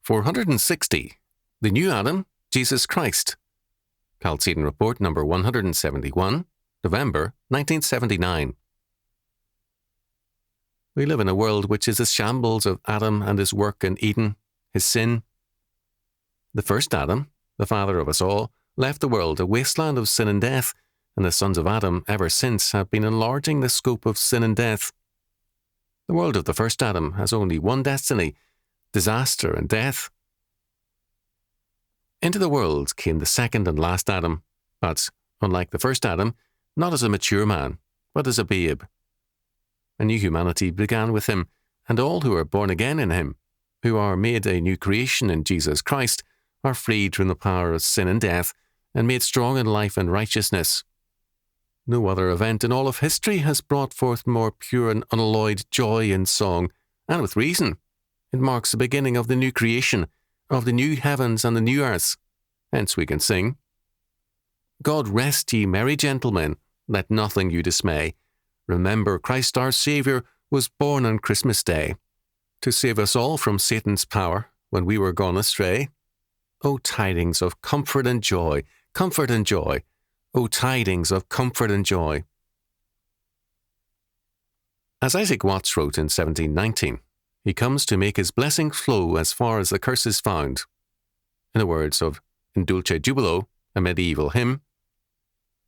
460. The New Adam, Jesus Christ. Chalcedon Report number 171, November 1979. We live in a world which is a shambles of Adam and his work in Eden, his sin. The first Adam, the father of us all, left the world a wasteland of sin and death, and the sons of Adam ever since have been enlarging the scope of sin and death. The world of the first Adam has only one destiny: disaster and death. Into the world came the second and last Adam, but, unlike the first Adam, not as a mature man, but as a babe. A new humanity began with him, and all who are born again in him, who are made a new creation in Jesus Christ, are freed from the power of sin and death, and made strong in life and righteousness. No other event in all of history has brought forth more pure and unalloyed joy in song, and with reason. It marks the beginning of the new creation, of the new heavens and the new earth. Hence we can sing, God rest ye merry gentlemen, let nothing you dismay. Remember Christ our Saviour was born on Christmas Day, to save us all from Satan's power when we were gone astray. O tidings of comfort and joy, comfort and joy. O tidings of comfort and joy. As Isaac Watts wrote in 1719, he comes to make his blessing flow as far as the curse is found. In the words of In Dulce Jubilo, a medieval hymn,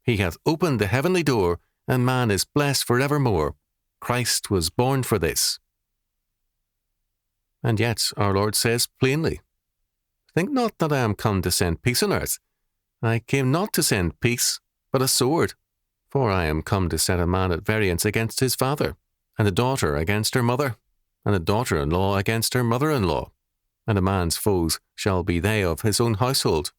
He hath opened the heavenly door, and man is blessed for evermore. Christ was born for this. And yet our Lord says plainly, Think not that I am come to send peace on earth. I came not to send peace, but a sword. For I am come to set a man at variance against his father, and a daughter against her mother, and a daughter-in-law against her mother-in-law, and a man's foes shall be they of his own household.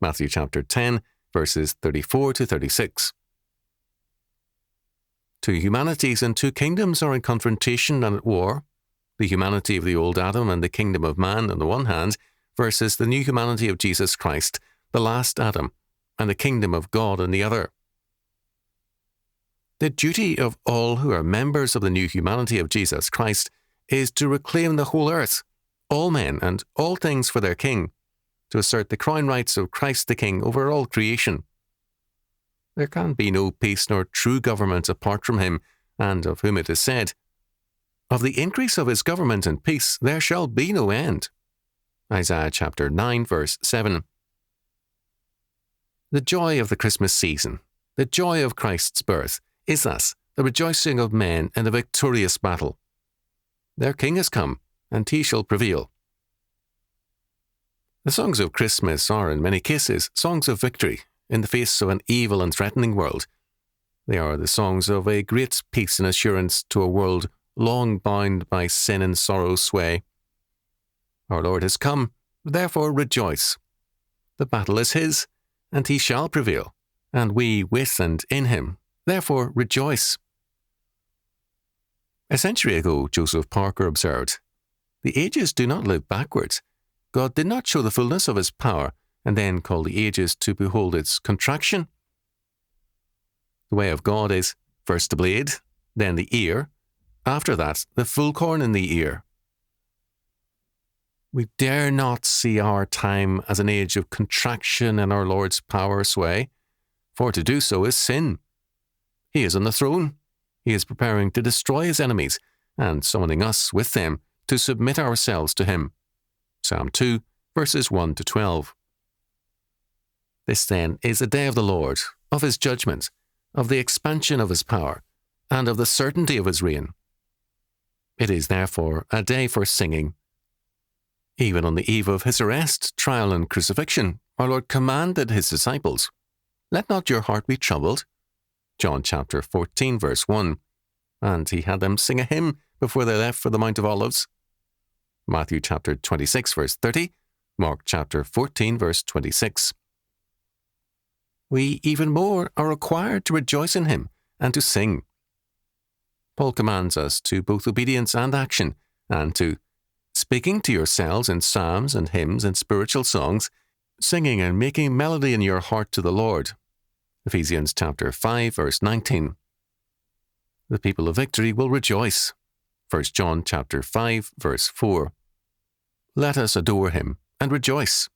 Matthew chapter 10, verses 34 to 36. Two humanities and two kingdoms are in confrontation and at war. The humanity of the old Adam and the kingdom of man on the one hand, versus the new humanity of Jesus Christ, the last Adam, and the kingdom of God on the other. The duty of all who are members of the new humanity of Jesus Christ is to reclaim the whole earth, all men and all things for their King, to assert the crown rights of Christ the King over all creation. There can be no peace nor true government apart from him, and of whom it is said, Of the increase of his government and peace there shall be no end. Isaiah chapter 9, verse 7. The joy of the Christmas season, the joy of Christ's birth, is thus the rejoicing of men in a victorious battle. Their King has come, and he shall prevail. The songs of Christmas are, in many cases, songs of victory in the face of an evil and threatening world. They are the songs of a great peace and assurance to a world long bound by sin and sorrow's sway. Our Lord has come, therefore rejoice. The battle is his, and he shall prevail, and we with and in him, therefore rejoice. A century ago, Joseph Parker observed, The ages do not live backwards. God did not show the fullness of his power, and then call the ages to behold its contraction. The way of God is first the blade, then the ear, after that the full corn in the ear. We dare not see our time as an age of contraction in our Lord's power sway, for to do so is sin. He is on the throne. He is preparing to destroy his enemies, and summoning us with them to submit ourselves to him. Psalm 2, verses 1 to 12. This then is the day of the Lord, of his judgment, of the expansion of his power, and of the certainty of his reign. It is therefore a day for singing. Even on the eve of his arrest, trial, and crucifixion, our Lord commanded his disciples, Let not your heart be troubled. John chapter 14, verse 1. And he had them sing a hymn before they left for the Mount of Olives. Matthew chapter 26, verse 30. Mark chapter 14, verse 26. We even more are required to rejoice in him and to sing. Paul commands us to both obedience and action, and to speaking to yourselves in psalms and hymns and spiritual songs, singing and making melody in your heart to the Lord. Ephesians chapter 5, verse 19. The people of victory will rejoice. 1 John chapter 5, verse 4. Let us adore him and rejoice.